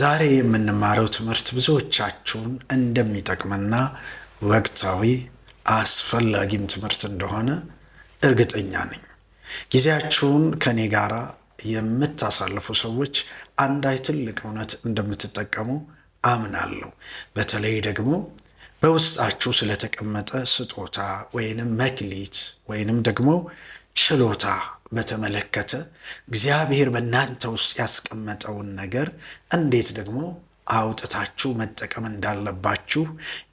ዛሬ የምንማረው ትምህርት ብዙዎቻችሁን እንደሚጠቅምና ወቅታዊ አስፈላጊም ትምህርት እንደሆነ እርግጠኛ ነኝ። ጊዜያችሁን ከኔ ጋር የምታሳልፉ ሰዎች አንዳይ ትልቅ እውነት እንደምትጠቀሙ አምናለሁ። በተለይ ደግሞ በውስጣችሁ ስለተቀመጠ ስጦታ ወይንም መክሊት ወይንም ደግሞ ችሎታ በተመለከተ እግዚአብሔር በእናንተ ውስጥ ያስቀመጠውን ነገር እንዴት ደግሞ አውጥታችሁ መጠቀም እንዳለባችሁ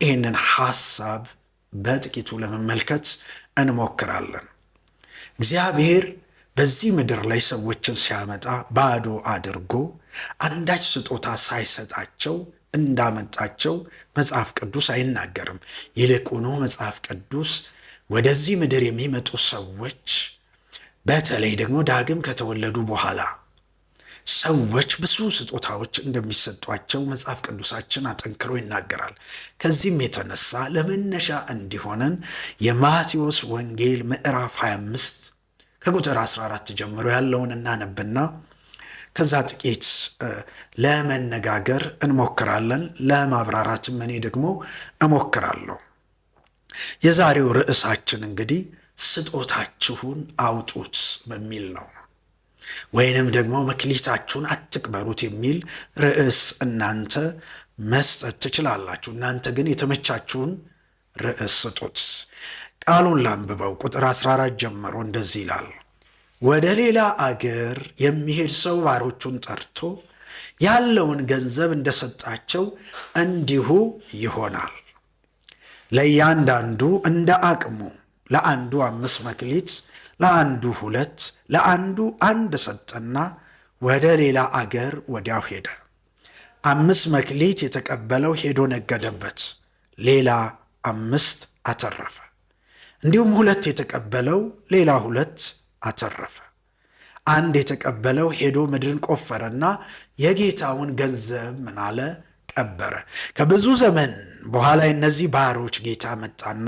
ይህንን ሐሳብ በጥቂቱ ለመመልከት እንሞክራለን። እግዚአብሔር በዚህ ምድር ላይ ሰዎችን ሲያመጣ ባዶ አድርጎ አንዳች ስጦታ ሳይሰጣቸው እንዳመጣቸው መጽሐፍ ቅዱስ አይናገርም። ይልቁኑ መጽሐፍ ቅዱስ ወደዚህ ምድር የሚመጡ ሰዎች በተለይ ደግሞ ዳግም ከተወለዱ በኋላ ሰዎች ብዙ ስጦታዎች እንደሚሰጧቸው መጽሐፍ ቅዱሳችን አጠንክሮ ይናገራል። ከዚህም የተነሳ ለመነሻ እንዲሆነን የማቴዎስ ወንጌል ምዕራፍ 25 ከቁጥር 14 ጀምሮ ያለውን እናነብና ከዛ ጥቂት ለመነጋገር እንሞክራለን። ለማብራራትም እኔ ደግሞ እሞክራለሁ። የዛሬው ርዕሳችን እንግዲህ ስጦታችሁን አውጡት በሚል ነው፣ ወይንም ደግሞ መክሊታችሁን አትቅበሩት የሚል ርዕስ እናንተ መስጠት ትችላላችሁ። እናንተ ግን የተመቻችሁን ርዕስ ስጡት። ቃሉን ላንብበው። ቁጥር 14 ጀምሮ እንደዚህ ይላል። ወደ ሌላ አገር የሚሄድ ሰው ባሮቹን ጠርቶ ያለውን ገንዘብ እንደሰጣቸው እንዲሁ ይሆናል። ለእያንዳንዱ እንደ አቅሙ፣ ለአንዱ 5 መክሊት፣ ለአንዱ 2፣ ለአንዱ 1 ሰጠና ወደ ሌላ አገር ወዲያው ሄደ። 5 መክሊት የተቀበለው ሄዶ ነገደበት፣ ሌላ 5 አተረፈ። እንዲሁም 2 የተቀበለው ሌላ 2 አተረፈ። 1 የተቀበለው ሄዶ ምድርን ቆፈረና የጌታውን ገንዘብ ምን አለ? ቀበረ። ከብዙ ዘመን በኋላ እነዚህ ባሮች ጌታ መጣና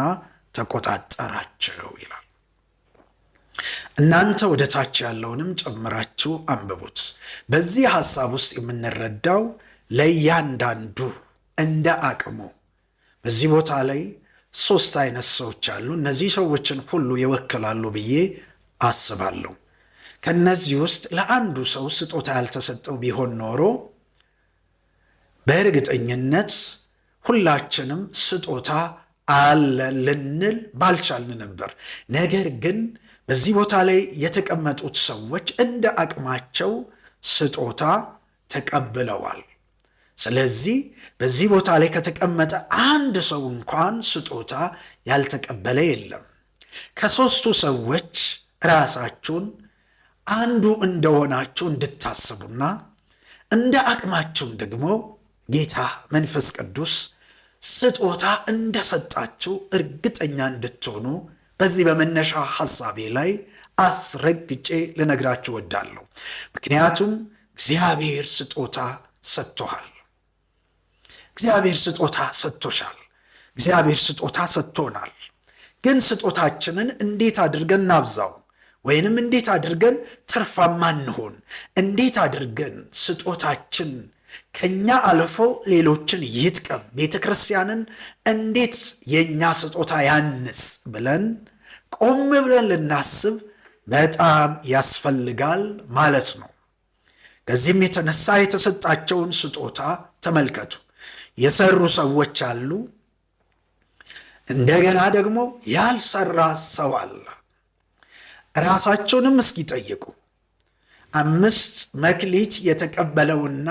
ተቆጣጠራቸው ይላል። እናንተ ወደ ታች ያለውንም ጨምራችሁ አንብቡት። በዚህ ሐሳብ ውስጥ የምንረዳው ለእያንዳንዱ እንደ አቅሙ። በዚህ ቦታ ላይ 3 አይነት ሰዎች አሉ። እነዚህ ሰዎችን ሁሉ ይወክላሉ ብዬ አስባለሁ። ከነዚህ ውስጥ ለአንዱ ሰው ስጦታ ያልተሰጠው ቢሆን ኖሮ በእርግጠኝነት ሁላችንም ስጦታ አለ ልንል ባልቻልን ነበር። ነገር ግን በዚህ ቦታ ላይ የተቀመጡት ሰዎች እንደ አቅማቸው ስጦታ ተቀብለዋል። ስለዚህ በዚህ ቦታ ላይ ከተቀመጠ አንድ ሰው እንኳን ስጦታ ያልተቀበለ የለም። ከ3ቱ ሰዎች ራሳችሁን አንዱ እንደሆናችሁ እንድታስቡና እንደ አቅማችሁም ደግሞ ጌታ መንፈስ ቅዱስ ስጦታ እንደሰጣችሁ እርግጠኛ እንድትሆኑ በዚህ በመነሻ ሐሳቤ ላይ አስረግጬ ልነግራችሁ ወዳለሁ። ምክንያቱም እግዚአብሔር ስጦታ ሰጥቶሃል። እግዚአብሔር ስጦታ ሰጥቶሻል። እግዚአብሔር ስጦታ ሰጥቶናል። ግን ስጦታችንን እንዴት አድርገን እናብዛው? ወይንም እንዴት አድርገን ትርፋማ እንሆን? እንዴት አድርገን ስጦታችን ከኛ አልፎ ሌሎችን ይጥቀም? ቤተ ክርስቲያንን እንዴት የኛ ስጦታ ያንጽ ብለን ቆም ብለን ልናስብ በጣም ያስፈልጋል ማለት ነው። ከዚህም የተነሳ የተሰጣቸውን ስጦታ ተመልከቱ። የሰሩ ሰዎች አሉ። እንደገና ደግሞ ያልሰራ ሰው አለ። ራሳቸውንም እስኪጠይቁ 5 መክሊት የተቀበለውና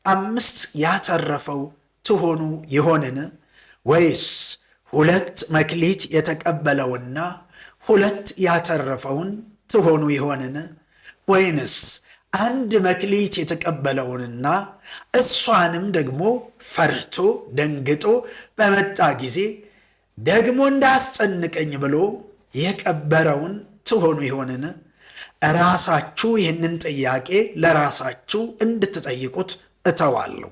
5 ያተረፈው ትሆኑ ይሆንን? ወይስ 2 መክሊት የተቀበለውና 2 ያተረፈውን ትሆኑ ይሆንን? ወይንስ 1 መክሊት የተቀበለውንና እሷንም ደግሞ ፈርቶ ደንግጦ በመጣ ጊዜ ደግሞ እንዳያስጨንቀኝ ብሎ የቀበረውን ትሆኑ ይሆንን? ራሳችሁ ይህንን ጥያቄ ለራሳችሁ እንድትጠይቁት እተዋለሁ።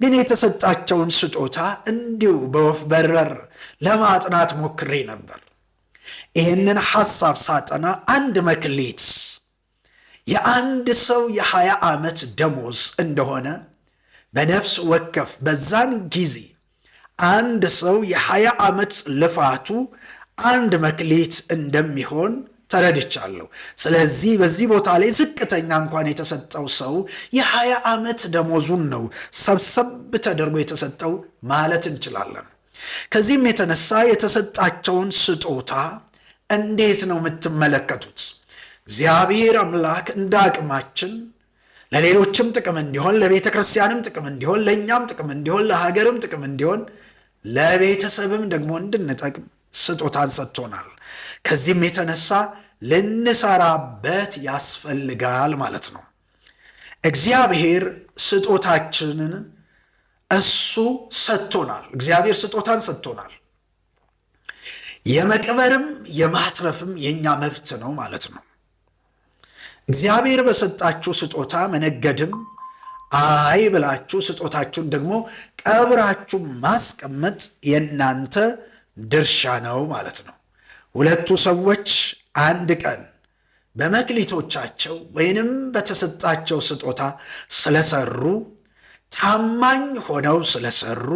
ግን የተሰጣቸውን ስጦታ እንዲሁ በወፍ በረር ለማጥናት ሞክሬ ነበር። ይህንን ሐሳብ ሳጠና 1 መክሊት የአንድ ሰው የ20 ዓመት ደሞዝ እንደሆነ በነፍስ ወከፍ በዛን ጊዜ አንድ ሰው የ20 ዓመት ልፋቱ 1 መክሊት እንደሚሆን ተረድቻለሁ። ስለዚህ በዚህ ቦታ ላይ ዝቅተኛ እንኳን የተሰጠው ሰው የ20 ዓመት ደሞዙን ነው ሰብሰብ ተደርጎ የተሰጠው ማለት እንችላለን። ከዚህም የተነሳ የተሰጣቸውን ስጦታ እንዴት ነው የምትመለከቱት? እግዚአብሔር አምላክ እንደ አቅማችን ለሌሎችም ጥቅም እንዲሆን፣ ለቤተ ክርስቲያንም ጥቅም እንዲሆን፣ ለእኛም ጥቅም እንዲሆን፣ ለሀገርም ጥቅም እንዲሆን፣ ለቤተሰብም ደግሞ እንድንጠቅም ስጦታን ሰጥቶናል። ከዚህም የተነሳ ልንሰራበት ያስፈልጋል ማለት ነው። እግዚአብሔር ስጦታችንን እሱ ሰጥቶናል። እግዚአብሔር ስጦታን ሰጥቶናል። የመቅበርም የማትረፍም የኛ መብት ነው ማለት ነው። እግዚአብሔር በሰጣችሁ ስጦታ መነገድም አይ ብላችሁ ስጦታችሁን ደግሞ ቀብራችሁ ማስቀመጥ የናንተ ድርሻ ነው ማለት ነው። ሁለቱ ሰዎች አንድ ቀን በመክሊቶቻቸው ወይንም በተሰጣቸው ስጦታ ስለሰሩ፣ ታማኝ ሆነው ስለሰሩ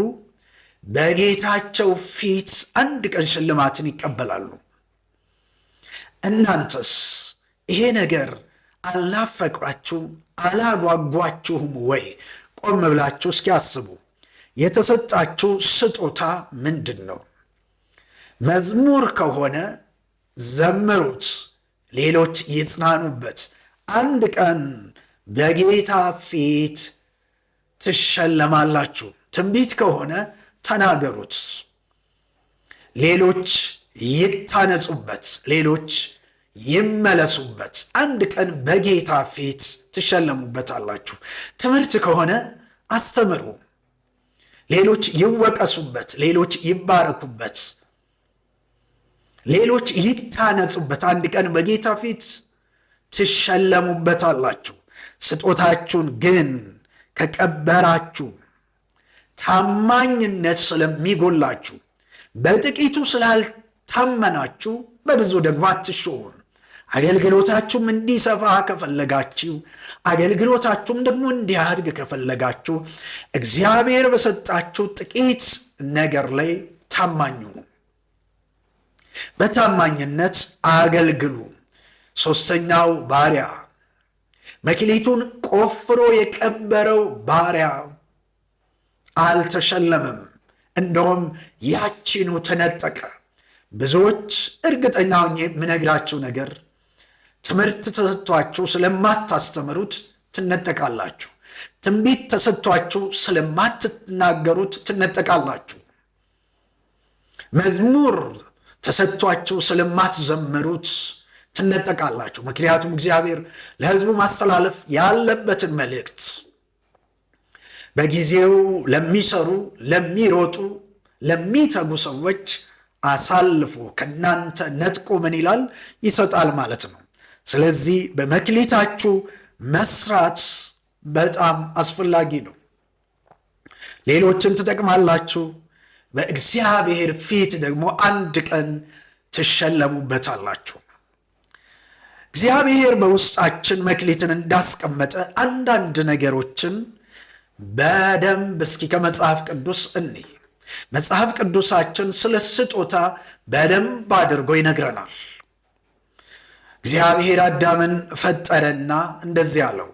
በጌታቸው ፊት አንድ ቀን ሽልማትን ይቀበላሉ። እናንተስ ይሄ ነገር አልናፈቃችሁም? አላጓጓችሁም ወይ? ቆም ብላችሁ እስኪ አስቡ። የተሰጣችሁ ስጦታ ምንድን ነው? መዝሙር ከሆነ ዘምሩት፣ ሌሎች ይጽናኑበት። አንድ ቀን በጌታ ፊት ትሸለማላችሁ። ትንቢት ከሆነ ተናገሩት፣ ሌሎች ይታነጹበት፣ ሌሎች ይመለሱበት። አንድ ቀን በጌታ ፊት ትሸለሙበታላችሁ። ትምህርት ከሆነ አስተምሩ፣ ሌሎች ይወቀሱበት፣ ሌሎች ይባረኩበት፣ ሌሎች ይታነጹበት። አንድ ቀን በጌታ ፊት ትሸለሙበታላችሁ። ስጦታችሁን ግን ከቀበራችሁ፣ ታማኝነት ስለሚጎላችሁ፣ በጥቂቱ ስላልታመናችሁ በብዙ ደግሞ አትሾሙም። አገልግሎታችሁም እንዲሰፋ ከፈለጋችሁ፣ አገልግሎታችሁም ደግሞ እንዲያድግ ከፈለጋችሁ እግዚአብሔር በሰጣችሁ ጥቂት ነገር ላይ ታማኙ ነው። በታማኝነት አገልግሉ። ሦስተኛው ባሪያ፣ መክሊቱን ቆፍሮ የቀበረው ባሪያ አልተሸለመም፣ እንደውም ያቺኑ ተነጠቀ። ብዙዎች እርግጠኛ ሆኜ የምነግራችሁ ነገር ትምህርት ተሰጥቷችሁ ስለማታስተምሩት ትነጠቃላችሁ። ትንቢት ተሰጥቷችሁ ስለማትናገሩት ትነጠቃላችሁ። መዝሙር ተሰጥቷችሁ ስለማትዘምሩት ትነጠቃላችሁ። ምክንያቱም እግዚአብሔር ለሕዝቡ ማስተላለፍ ያለበትን መልእክት በጊዜው ለሚሰሩ፣ ለሚሮጡ፣ ለሚተጉ ሰዎች አሳልፎ ከናንተ ነጥቆ ምን ይላል? ይሰጣል ማለት ነው። ስለዚህ በመክሊታችሁ መስራት በጣም አስፈላጊ ነው። ሌሎችን ትጠቅማላችሁ። በእግዚአብሔር ፊት ደግሞ አንድ ቀን ትሸለሙበታላችሁ። እግዚአብሔር በውስጣችን መክሊትን እንዳስቀመጠ አንዳንድ ነገሮችን በደንብ እስኪ ከመጽሐፍ ቅዱስ እንይ። መጽሐፍ ቅዱሳችን ስለ ስጦታ በደንብ አድርጎ ይነግረናል። እግዚአብሔር አዳምን ፈጠረና እንደዚህ አለው፣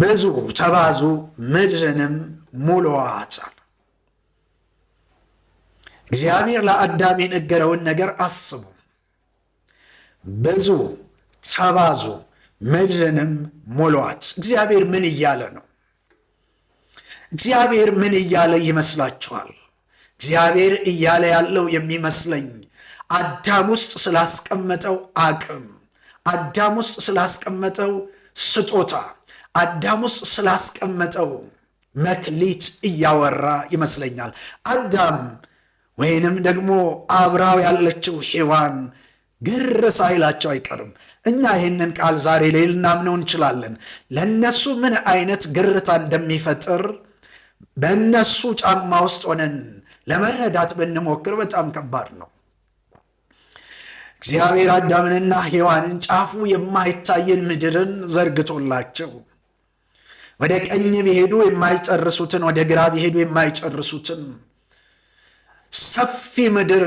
ብዙ ተባዙ፣ ምድርንም ሙሉአት አለ። እግዚአብሔር ለአዳም የነገረውን ነገር አስቡ። ብዙ ተባዙ፣ ምድርንም ሙሉአት። እግዚአብሔር ምን እያለ ነው? እግዚአብሔር ምን እያለ ይመስላችኋል? እግዚአብሔር እያለ ያለው የሚመስለኝ አዳም ውስጥ ስላስቀመጠው አቅም፣ አዳም ውስጥ ስላስቀመጠው ስጦታ፣ አዳም ውስጥ ስላስቀመጠው መክሊት እያወራ ይመስለኛል። አዳም ወይንም ደግሞ አብራው ያለችው ሔዋን ግር ሳይላቸው አይቀርም። እኛ ይህንን ቃል ዛሬ ላይ ልናምነው እንችላለን። ለእነሱ ምን አይነት ግርታ እንደሚፈጥር በእነሱ ጫማ ውስጥ ሆነን ለመረዳት ብንሞክር በጣም ከባድ ነው። እግዚአብሔር አዳምንና ሔዋንን ጫፉ የማይታየን ምድርን ዘርግቶላቸው ወደ ቀኝ ቢሄዱ የማይጨርሱትን፣ ወደ ግራ ቢሄዱ የማይጨርሱትን ሰፊ ምድር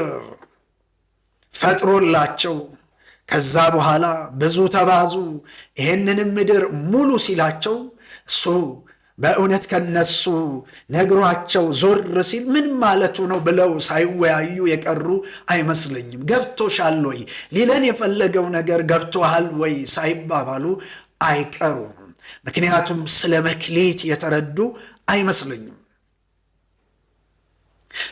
ፈጥሮላቸው ከዛ በኋላ ብዙ ተባዙ ይሄንንም ምድር ሙሉ ሲላቸው እሱ በእውነት ከነሱ ነግሯቸው ዞር ሲል ምን ማለቱ ነው ብለው ሳይወያዩ የቀሩ አይመስለኝም። ገብቶሻል ወይ ሊለን የፈለገው ነገር ገብቶሃል ወይ ሳይባባሉ አይቀሩም። ምክንያቱም ስለ መክሊት የተረዱ አይመስለኝም።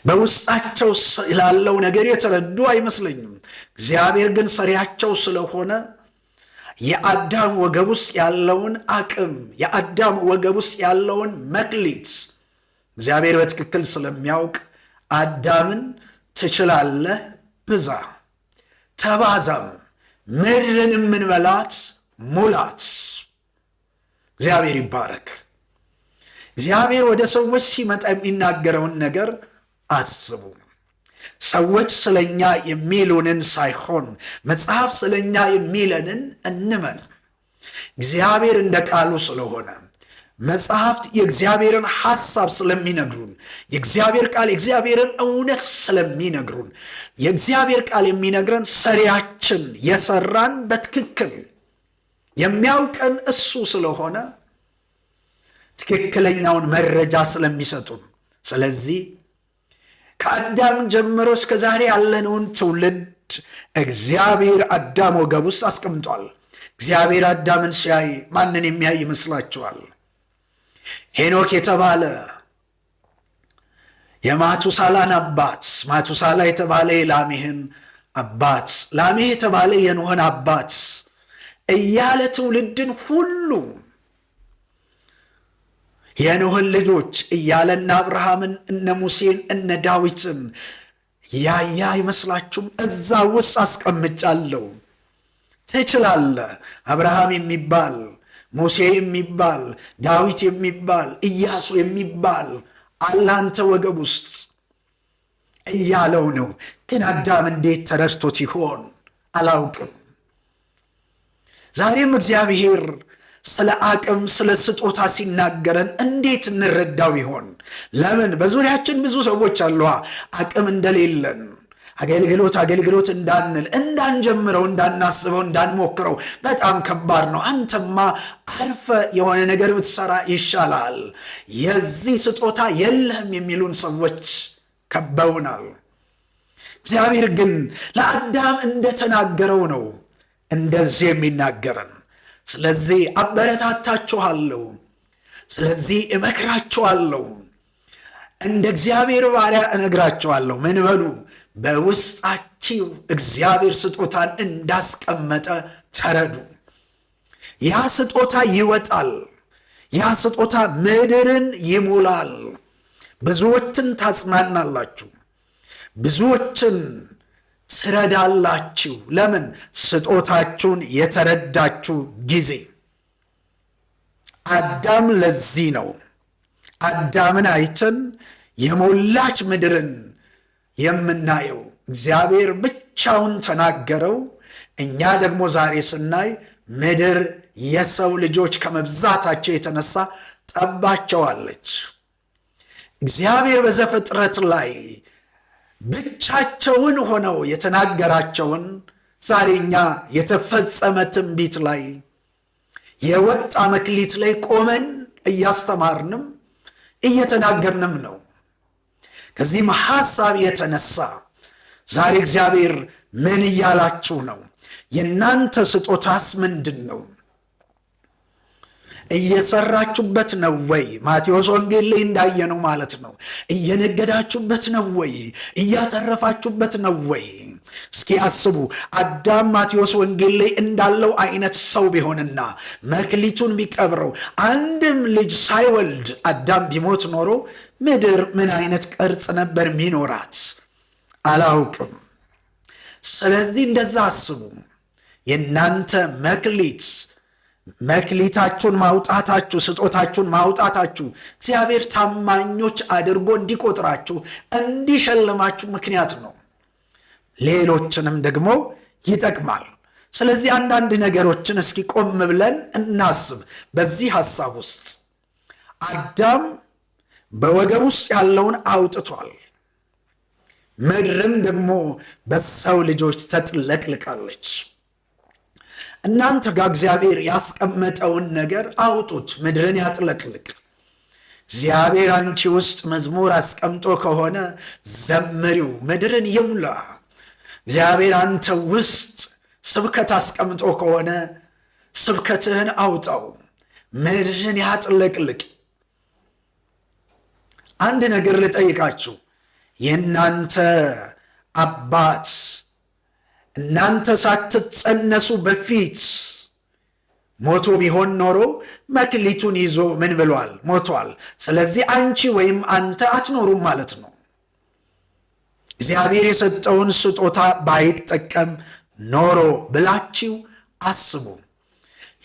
በውስጣቸው ስላለው ነገር የተረዱ አይመስለኝም። እግዚአብሔር ግን ሰሪያቸው ስለሆነ የአዳም ወገብ ውስጥ ያለውን አቅም፣ የአዳም ወገብ ውስጥ ያለውን መክሊት እግዚአብሔር በትክክል ስለሚያውቅ አዳምን ትችላለህ፣ ብዛ፣ ተባዛም፣ ምድርን የምንበላት ሙላት። እግዚአብሔር ይባረክ። እግዚአብሔር ወደ ሰዎች ሲመጣ የሚናገረውን ነገር አስቡ። ሰዎች ስለኛ የሚሉንን ሳይሆን መጽሐፍ ስለኛ የሚለንን እንመን። እግዚአብሔር እንደ ቃሉ ስለሆነ መጽሐፍት የእግዚአብሔርን ሐሳብ ስለሚነግሩን፣ የእግዚአብሔር ቃል የእግዚአብሔርን እውነት ስለሚነግሩን፣ የእግዚአብሔር ቃል የሚነግረን ሰሪያችን የሰራን በትክክል የሚያውቀን እሱ ስለሆነ ትክክለኛውን መረጃ ስለሚሰጡን፣ ስለዚህ ከአዳም ጀምሮ እስከ ዛሬ ያለነውን ትውልድ እግዚአብሔር አዳም ወገብ ውስጥ አስቀምጧል። እግዚአብሔር አዳምን ሲያይ ማንን የሚያይ ይመስላችኋል? ሄኖክ የተባለ የማቱሳላን አባት፣ ማቱሳላ የተባለ የላሜህን አባት፣ ላሜህ የተባለ የኖህን አባት እያለ ትውልድን ሁሉ የኖህን ልጆች እያለ እነ አብርሃምን፣ እነ ሙሴን፣ እነ ዳዊትን ያያ አይመስላችሁም? እዛ ውስጥ አስቀምጫለሁ። ትችላለህ። አብርሃም የሚባል ሙሴ የሚባል ዳዊት የሚባል ኢያሱ የሚባል አላንተ ወገብ ውስጥ እያለው ነው። ግን አዳም እንዴት ተረድቶት ይሆን አላውቅም። ዛሬም እግዚአብሔር ስለ አቅም፣ ስለ ስጦታ ሲናገረን እንዴት እንረዳው ይሆን? ለምን በዙሪያችን ብዙ ሰዎች አሉ አቅም እንደሌለን አገልግሎት እንዳንል፣ እንዳንጀምረው፣ እንዳናስበው፣ እንዳንሞክረው በጣም ከባድ ነው። አንተማ አርፈ የሆነ ነገር ብትሰራ ይሻላል፣ የዚህ ስጦታ የለህም የሚሉን ሰዎች ከበውናል። እግዚአብሔር ግን ለአዳም እንደተናገረው ነው እንደዚህ የሚናገረን። ስለዚህ አበረታታችኋለሁ፣ ስለዚህ እመክራችኋለሁ፣ እንደ እግዚአብሔር ባሪያ እነግራችኋለሁ። ምን በሉ? በውስጣችሁ እግዚአብሔር ስጦታን እንዳስቀመጠ ተረዱ። ያ ስጦታ ይወጣል። ያ ስጦታ ምድርን ይሞላል። ብዙዎችን ታጽናናላችሁ፣ ብዙዎችን ትረዳላችሁ። ለምን? ስጦታችሁን የተረዳችሁ ጊዜ። አዳም ለዚህ ነው አዳምን አይተን የሞላች ምድርን የምናየው። እግዚአብሔር ብቻውን ተናገረው። እኛ ደግሞ ዛሬ ስናይ ምድር የሰው ልጆች ከመብዛታቸው የተነሳ ጠባቸዋለች። እግዚአብሔር በዘፍጥረት ላይ ብቻቸውን ሆነው የተናገራቸውን ዛሬ እኛ የተፈጸመ ትንቢት ላይ የወጣ መክሊት ላይ ቆመን እያስተማርንም እየተናገርንም ነው። ከዚህም ሐሳብ የተነሳ ዛሬ እግዚአብሔር ምን እያላችሁ ነው? የእናንተ ስጦታስ ምንድን ነው? እየሰራችሁበት ነው ወይ? ማቴዎስ ወንጌል ላይ እንዳየነው ማለት ነው። እየነገዳችሁበት ነው ወይ? እያተረፋችሁበት ነው ወይ? እስኪ አስቡ። አዳም ማቴዎስ ወንጌል ላይ እንዳለው አይነት ሰው ቢሆንና መክሊቱን ቢቀብረው አንድም ልጅ ሳይወልድ አዳም ቢሞት ኖሮ ምድር ምን አይነት ቅርጽ ነበር ሚኖራት? አላውቅም። ስለዚህ እንደዛ አስቡ። የእናንተ መክሊታችሁን ማውጣታችሁ፣ ስጦታችሁን ማውጣታችሁ እግዚአብሔር ታማኞች አድርጎ እንዲቆጥራችሁ፣ እንዲሸልማችሁ ምክንያት ነው። ሌሎችንም ደግሞ ይጠቅማል። ስለዚህ አንዳንድ ነገሮችን እስኪ ቆም ብለን እናስብ። በዚህ ሐሳብ ውስጥ አዳም በወገብ ውስጥ ያለውን አውጥቷል። ምድርም ደግሞ በሰው ልጆች ተጥለቅልቃለች። እናንተ ጋር እግዚአብሔር ያስቀመጠውን ነገር አውጡት፣ ምድርን ያጥለቅልቅ። እግዚአብሔር አንቺ ውስጥ መዝሙር አስቀምጦ ከሆነ ዘምሪው፣ ምድርን ይሙላ። እግዚአብሔር አንተ ውስጥ ስብከት አስቀምጦ ከሆነ ስብከትህን አውጣው፣ ምድርን ያጥለቅልቅ። አንድ ነገር ልጠይቃችሁ። የእናንተ አባት እናንተ ሳትጸነሱ በፊት ሞቶ ቢሆን ኖሮ መክሊቱን ይዞ ምን ብሏል? ሞቷል። ስለዚህ አንቺ ወይም አንተ አትኖሩም ማለት ነው። እግዚአብሔር የሰጠውን ስጦታ ባይጠቀም ኖሮ ብላችሁ አስቡ።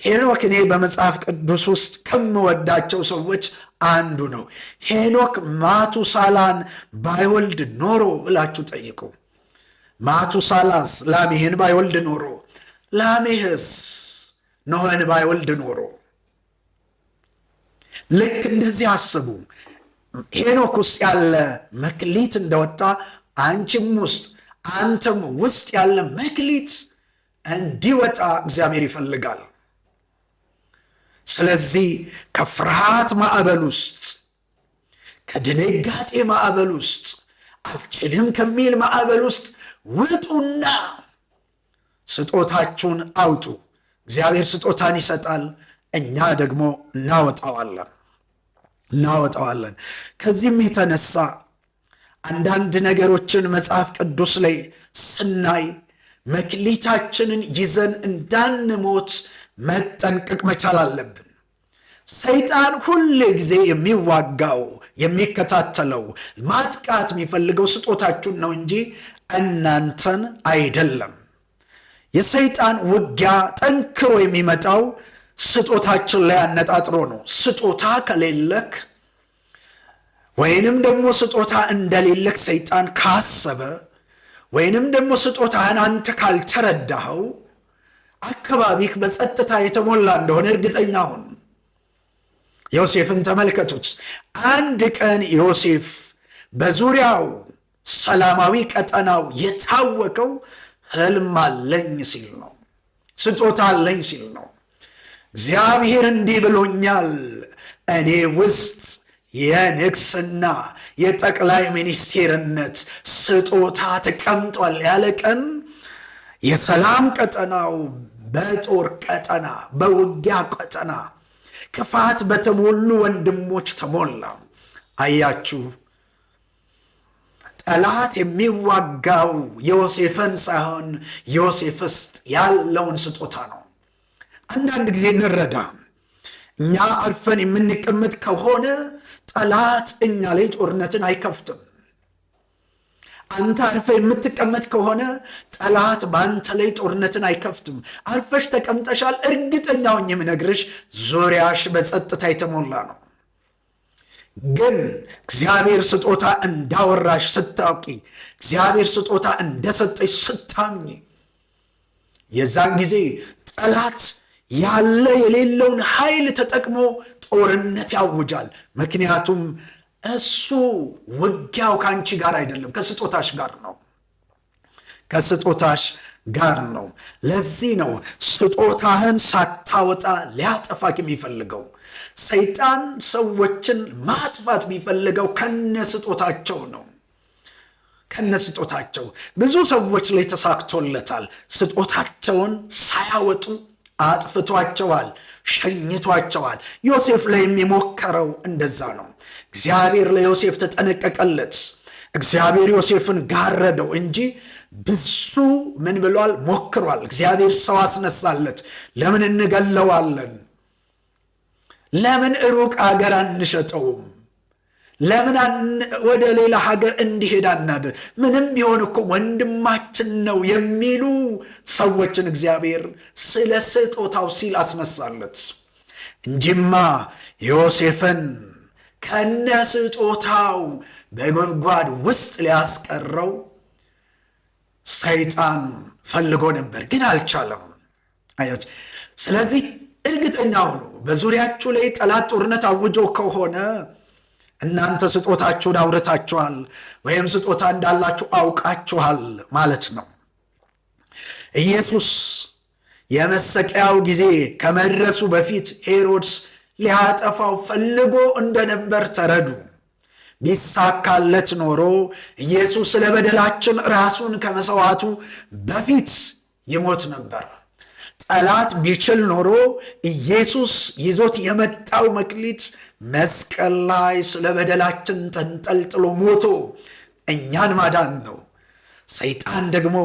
ሄኖክ እኔ በመጽሐፍ ቅዱስ ውስጥ ከምወዳቸው ሰዎች አንዱ ነው። ሄኖክ ማቱሳላን ባይወልድ ኖሮ ብላችሁ ጠይቁ። ማቱሳላስ ላሜህን ባይወልድ ኖሮ፣ ላሜህስ ኖህን ባይወልድ ኖሮ። ልክ እንደዚህ አስቡ። ሄኖክ ውስጥ ያለ መክሊት እንደወጣ አንቺም ውስጥ አንተም ውስጥ ያለ መክሊት እንዲወጣ እግዚአብሔር ይፈልጋል። ስለዚህ ከፍርሃት ማዕበል ውስጥ፣ ከድንጋጤ ማዕበል ውስጥ፣ አልችልም ከሚል ማዕበል ውስጥ ውጡና ስጦታችሁን አውጡ። እግዚአብሔር ስጦታን ይሰጣል፣ እኛ ደግሞ እናወጣዋለን። ከዚህም የተነሳ አንዳንድ ነገሮችን መጽሐፍ ቅዱስ ላይ ስናይ መክሊታችንን ይዘን እንዳንሞት መጠንቀቅ መቻል አለብን። ሰይጣን ሁል ጊዜ የሚዋጋው የሚከታተለው ማጥቃት የሚፈልገው ስጦታችሁን ነው እንጂ እናንተን አይደለም። የሰይጣን ውጊያ ጠንክሮ የሚመጣው ስጦታችን ላይ አነጣጥሮ ነው። ስጦታ ከሌለክ ወይንም ደግሞ ስጦታ እንደሌለክ ሰይጣን ካሰበ ወይንም ደግሞ ስጦታህን አንተ ካልተረዳኸው አካባቢክ በጸጥታ የተሞላ እንደሆነ እርግጠኛ ሁን። ዮሴፍን ተመልከቱት። አንድ ቀን ዮሴፍ በዙሪያው ሰላማዊ ቀጠናው የታወቀው ህልም አለኝ ሲል ነው፣ ስጦታ አለኝ ሲል ነው። እግዚአብሔር እንዲህ ብሎኛል፣ እኔ ውስጥ የንግስና የጠቅላይ ሚኒስቴርነት ስጦታ ተቀምጧል ያለ ቀን የሰላም ቀጠናው በጦር ቀጠና፣ በውጊያ ቀጠና ክፋት በተሞሉ ወንድሞች ተሞላ። አያችሁ፣ ጠላት የሚዋጋው ዮሴፍን ሳይሆን ዮሴፍ ውስጥ ያለውን ስጦታ ነው። አንዳንድ ጊዜ እንረዳ። እኛ አልፈን የምንቀመጥ ከሆነ ጠላት እኛ ላይ ጦርነትን አይከፍትም። አንተ አርፈ የምትቀመጥ ከሆነ ጠላት በአንተ ላይ ጦርነትን አይከፍትም። አርፈሽ ተቀምጠሻል፣ እርግጠኛውን የምነግርሽ ዙሪያሽ በጸጥታ የተሞላ ነው። ግን እግዚአብሔር ስጦታ እንዳወራሽ ስታውቂ፣ እግዚአብሔር ስጦታ እንደሰጠሽ ስታምኚ፣ የዛን ጊዜ ጠላት ያለ የሌለውን ኃይል ተጠቅሞ ጦርነት ያውጃል። ምክንያቱም እሱ ውጊያው ከአንቺ ጋር አይደለም፣ ከስጦታሽ ጋር ነው። ከስጦታሽ ጋር ነው። ለዚህ ነው ስጦታህን ሳታወጣ ሊያጠፋክ የሚፈልገው። ሰይጣን ሰዎችን ማጥፋት የሚፈልገው ከነስጦታቸው ነው። ከነስጦታቸው ብዙ ሰዎች ላይ ተሳክቶለታል። ስጦታቸውን ሳያወጡ አጥፍቷቸዋል፣ ሸኝቷቸዋል። ዮሴፍ ላይ የሚሞከረው እንደዛ ነው። እግዚአብሔር ለዮሴፍ ተጠነቀቀለት። እግዚአብሔር ዮሴፍን ጋረደው እንጂ ብዙ ምን ብሏል? ሞክሯል። እግዚአብሔር ሰው አስነሳለት። ለምን እንገለዋለን? ለምን ሩቅ ሀገር አንሸጠውም? ለምን ወደ ሌላ ሀገር እንዲሄድ አናድር? ምንም ቢሆን እኮ ወንድማችን ነው የሚሉ ሰዎችን እግዚአብሔር ስለ ስጦታው ሲል አስነሳለት እንጂማ ዮሴፍን ከነ ስጦታው በጉድጓድ ውስጥ ሊያስቀረው ሰይጣን ፈልጎ ነበር፣ ግን አልቻለም። ስለዚህ እርግጠኛ ሁኑ፣ በዙሪያችሁ ላይ ጠላት ጦርነት አውጆ ከሆነ እናንተ ስጦታችሁን አውርታችኋል ወይም ስጦታ እንዳላችሁ አውቃችኋል ማለት ነው። ኢየሱስ የመሰቀያው ጊዜ ከመድረሱ በፊት ሄሮድስ ሊያጠፋው ፈልጎ እንደነበር ተረዱ። ቢሳካለት ኖሮ ኢየሱስ ስለ በደላችን ራሱን ከመሰዋቱ በፊት ይሞት ነበር። ጠላት ቢችል ኖሮ ኢየሱስ ይዞት የመጣው መክሊት መስቀል ላይ ስለ በደላችን ተንጠልጥሎ ሞቶ እኛን ማዳን ነው። ሰይጣን ደግሞ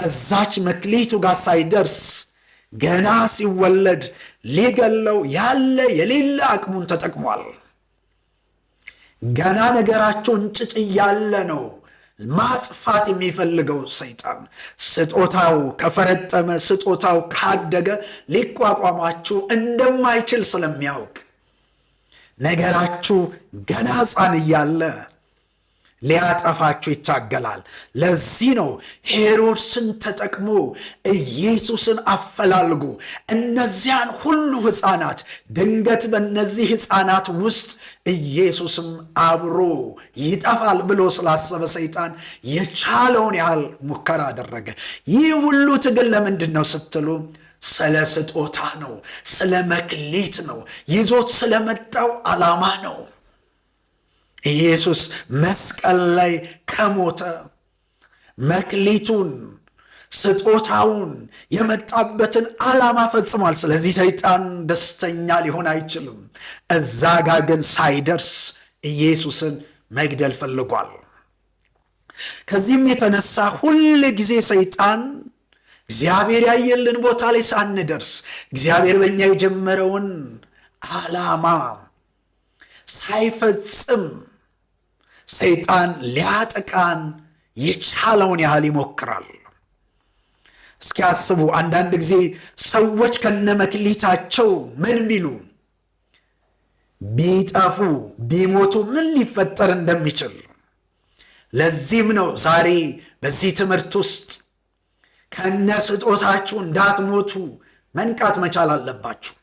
እዛች መክሊቱ ጋር ሳይደርስ ገና ሲወለድ ሊገለው ያለ የሌለ አቅሙን ተጠቅሟል። ገና ነገራቸውን ጭጭ ያለ ነው ማጥፋት የሚፈልገው ሰይጣን። ስጦታው ከፈረጠመ፣ ስጦታው ካደገ ሊቋቋማችሁ እንደማይችል ስለሚያውቅ ነገራችሁ ገና ሕፃን እያለ ሊያጠፋችሁ ይታገላል። ለዚህ ነው ሄሮድስን ተጠቅሞ ኢየሱስን አፈላልጎ እነዚያን ሁሉ ሕፃናት ድንገት በእነዚህ ሕፃናት ውስጥ ኢየሱስም አብሮ ይጠፋል ብሎ ስላሰበ ሰይጣን የቻለውን ያህል ሙከራ አደረገ። ይህ ሁሉ ትግል ለምንድን ነው ስትሉ ስለ ስጦታ ነው፣ ስለ መክሊት ነው፣ ይዞት ስለመጣው ዓላማ ነው። ኢየሱስ መስቀል ላይ ከሞተ መክሊቱን፣ ስጦታውን፣ የመጣበትን ዓላማ ፈጽሟል። ስለዚህ ሰይጣን ደስተኛ ሊሆን አይችልም። እዛ ጋር ግን ሳይደርስ ኢየሱስን መግደል ፈልጓል። ከዚህም የተነሳ ሁል ጊዜ ሰይጣን እግዚአብሔር ያየልን ቦታ ላይ ሳንደርስ እግዚአብሔር በእኛ የጀመረውን ዓላማ ሳይፈጽም ሰይጣን ሊያጠቃን የቻለውን ያህል ይሞክራል። እስኪ አስቡ፣ አንዳንድ ጊዜ ሰዎች ከነመክሊታቸው ምን ቢሉ ቢጠፉ ቢሞቱ ምን ሊፈጠር እንደሚችል። ለዚህም ነው ዛሬ በዚህ ትምህርት ውስጥ ከነ ስጦታችሁ እንዳትሞቱ መንቃት መቻል አለባችሁ።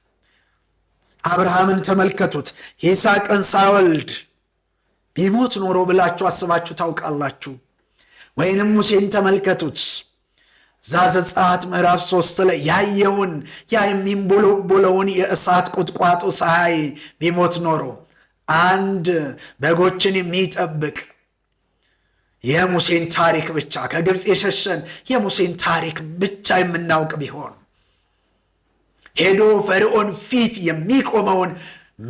አብርሃምን ተመልከቱት። ይስሐቅን ሳይወልድ ቢሞት ኖሮ ብላችሁ አስባችሁ ታውቃላችሁ? ወይንም ሙሴን ተመልከቱት። ዘጸአት ምዕራፍ 3 ላይ ያየውን ያ የሚንቦለቦለውን የእሳት ቁጥቋጦ ሳያይ ቢሞት ኖሮ አንድ በጎችን የሚጠብቅ የሙሴን ታሪክ ብቻ ከግብፅ የሸሸን የሙሴን ታሪክ ብቻ የምናውቅ ቢሆን ሄዶ ፈርዖን ፊት የሚቆመውን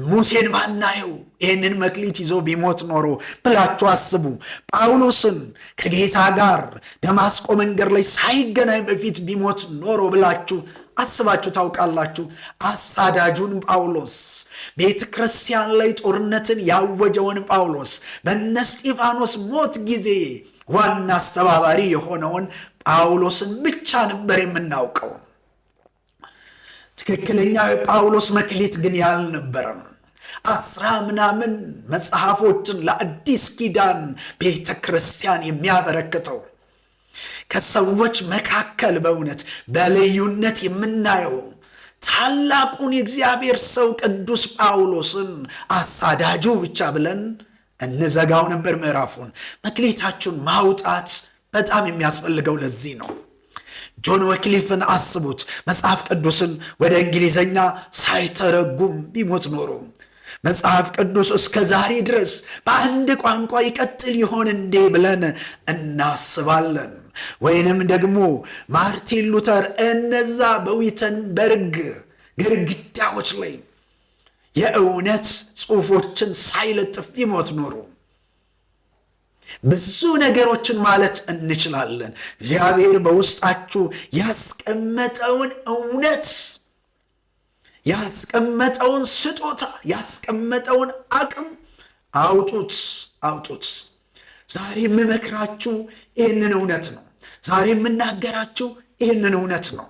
ሙሴን ባናየው ይህንን መክሊት ይዞ ቢሞት ኖሮ ብላችሁ አስቡ። ጳውሎስን ከጌታ ጋር ደማስቆ መንገድ ላይ ሳይገናኝ በፊት ቢሞት ኖሮ ብላችሁ አስባችሁ ታውቃላችሁ? አሳዳጁን ጳውሎስ፣ ቤተ ክርስቲያን ላይ ጦርነትን ያወጀውን ጳውሎስ፣ በእነ እስጢፋኖስ ሞት ጊዜ ዋና አስተባባሪ የሆነውን ጳውሎስን ብቻ ነበር የምናውቀው። ትክክለኛ የጳውሎስ መክሊት ግን ያልነበረም 10 ምናምን መጽሐፎችን ለአዲስ ኪዳን ቤተ ክርስቲያን የሚያበረክተው ከሰዎች መካከል በእውነት በልዩነት የምናየው ታላቁን የእግዚአብሔር ሰው ቅዱስ ጳውሎስን አሳዳጁ ብቻ ብለን እንዘጋው ነበር ምዕራፉን። መክሊታችሁን ማውጣት በጣም የሚያስፈልገው ለዚህ ነው። ጆን ወክሊፍን አስቡት። መጽሐፍ ቅዱስን ወደ እንግሊዘኛ ሳይተረጉም ቢሞት ኖሮ መጽሐፍ ቅዱስ እስከ ዛሬ ድረስ በአንድ ቋንቋ ይቀጥል ይሆን እንዴ ብለን እናስባለን። ወይንም ደግሞ ማርቲን ሉተር እነዛ በዊተንበርግ ግድግዳዎች ላይ የእውነት ጽሑፎችን ሳይለጥፍ ቢሞት ኖሮ ብዙ ነገሮችን ማለት እንችላለን። እግዚአብሔር በውስጣችሁ ያስቀመጠውን እውነት፣ ያስቀመጠውን ስጦታ፣ ያስቀመጠውን አቅም አውጡት። ዛሬ የምመክራችሁ ይህንን እውነት ነው። ዛሬ የምናገራችሁ ይህንን እውነት ነው።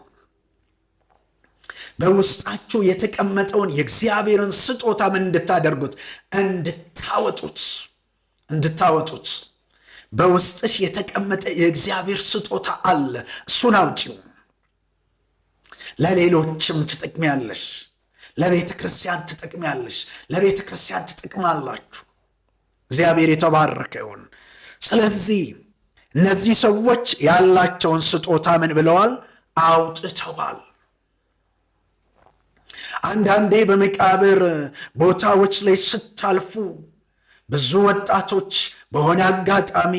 በውስጣችሁ የተቀመጠውን የእግዚአብሔርን ስጦታ ምን እንድታደርጉት? እንድታወጡት። በውስጥሽ የተቀመጠ የእግዚአብሔር ስጦታ አለ። እሱን አውጪው። ለሌሎችም ትጠቅሚያለሽ፣ ለቤተ ክርስቲያን ትጠቅሚያለሽ፣ ለቤተ ክርስቲያን ትጠቅማላችሁ። እግዚአብሔር የተባረከ ይሁን። ስለዚህ እነዚህ ሰዎች ያላቸውን ስጦታ ምን ብለዋል? አውጥተዋል። አንዳንዴ በመቃብር ቦታዎች ላይ ስታልፉ ብዙ ወጣቶች በሆነ አጋጣሚ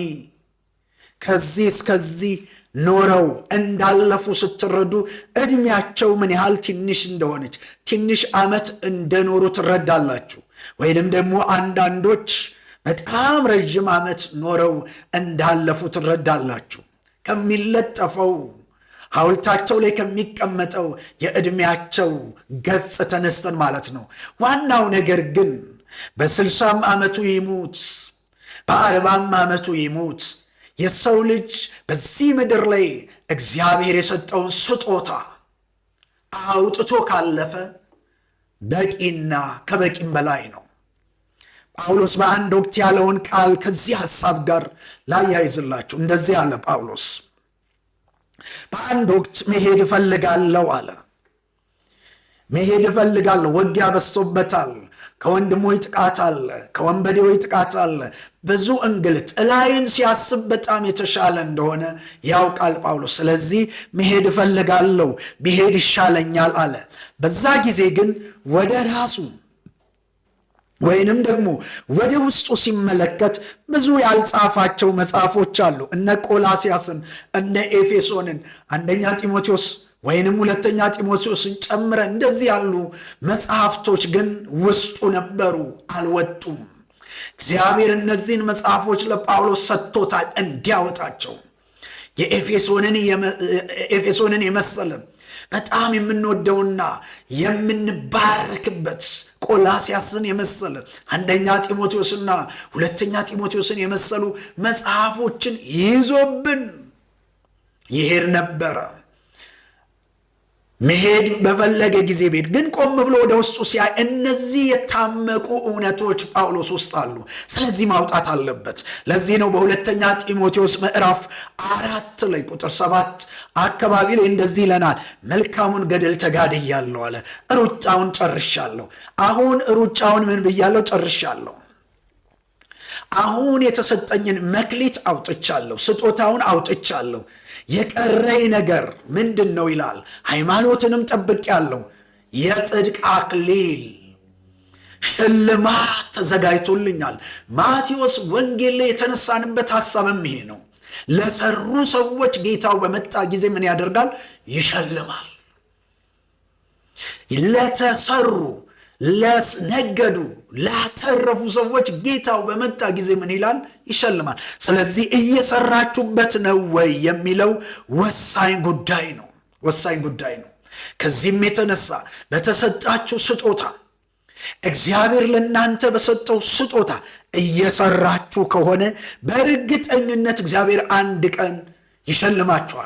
ከዚህ እስከዚህ ኖረው እንዳለፉ ስትረዱ ዕድሜያቸው ምን ያህል ትንሽ እንደሆነች፣ ትንሽ ዓመት እንደኖሩ ትረዳላችሁ። ወይንም ደግሞ አንዳንዶች በጣም ረጅም ዓመት ኖረው እንዳለፉ ትረዳላችሁ። ከሚለጠፈው ሐውልታቸው ላይ ከሚቀመጠው የዕድሜያቸው ገጽ ተነስተን ማለት ነው። ዋናው ነገር ግን በ60 ዓመቱ ይሙት በ40 ዓመቱ ይሙት የሰው ልጅ በዚህ ምድር ላይ እግዚአብሔር የሰጠውን ስጦታ አውጥቶ ካለፈ በቂና ከበቂም በላይ ነው። ጳውሎስ በአንድ ወቅት ያለውን ቃል ከዚህ ሐሳብ ጋር ላያይዝላችሁ። እንደዚህ አለ ጳውሎስ። በአንድ ወቅት መሄድ እፈልጋለሁ አለ። መሄድ እፈልጋለሁ፣ ውጊያ በዝቶበታል፣ ከወንድሞች ጥቃት አለ፣ ከወንበዴዎች ጥቃት አለ፣ ብዙ እንግልት። ጥላዬን ሲያስብ በጣም የተሻለ እንደሆነ ያውቃል ጳውሎስ። ስለዚህ መሄድ እፈልጋለሁ፣ ብሄድ ይሻለኛል አለ። በዛ ጊዜ ግን ወደ ራሱ ወይንም ደግሞ ወደ ውስጡ ሲመለከት ብዙ ያልጻፋቸው መጽሐፎች አሉ። እነ ቆላስያስን፣ እነ ኤፌሶንን፣ አንደኛ ጢሞቴዎስ ወይንም ሁለተኛ ጢሞቴዎስን ጨምረ እንደዚህ ያሉ መጽሐፍቶች ግን ውስጡ ነበሩ፣ አልወጡም። እግዚአብሔር እነዚህን መጽሐፎች ለጳውሎስ ሰጥቶታል እንዲያወጣቸው። የኤፌሶንን የመሰለ በጣም የምንወደውና የምንባረክበት ቆላስያስን የመሰለ አንደኛ ጢሞቴዎስና ሁለተኛ ጢሞቴዎስን የመሰሉ መጽሐፎችን ይዞብን ይሄድ ነበረ። መሄድ በፈለገ ጊዜ ቤት ግን ቆም ብሎ ወደ ውስጡ ሲያይ እነዚህ የታመቁ እውነቶች ጳውሎስ ውስጥ አሉ። ስለዚህ ማውጣት አለበት። ለዚህ ነው በሁለተኛ ጢሞቴዎስ ምዕራፍ 4 ላይ ቁጥር 7 አካባቢ ላይ እንደዚህ ይለናል። መልካሙን ገድል ተጋድያለሁ አለ፣ ሩጫውን ጨርሻለሁ። አሁን ሩጫውን ምን ብያለሁ? ጨርሻለሁ። አሁን የተሰጠኝን መክሊት አውጥቻለሁ፣ ስጦታውን አውጥቻለሁ። የቀረኝ ነገር ምንድን ነው ይላል? ሃይማኖትንም ጠብቄአለሁ፣ የጽድቅ አክሊል ሽልማት ተዘጋጅቶልኛል። ማቴዎስ ወንጌል ላይ የተነሳንበት ሐሳብም ይሄ ነው። ለሰሩ ሰዎች ጌታው በመጣ ጊዜ ምን ያደርጋል? ይሸልማል። ለተሰሩ፣ ለነገዱ፣ ላተረፉ ሰዎች ጌታው በመጣ ጊዜ ምን ይላል? ይሸልማል። ስለዚህ እየሰራችሁበት ነው ወይ የሚለው ወሳኝ ጉዳይ ነው፣ ወሳኝ ጉዳይ ነው። ከዚህም የተነሳ በተሰጣችሁ ስጦታ፣ እግዚአብሔር ለእናንተ በሰጠው ስጦታ እየሰራችሁ ከሆነ በእርግጠኝነት እግዚአብሔር አንድ ቀን ይሸልማችኋል።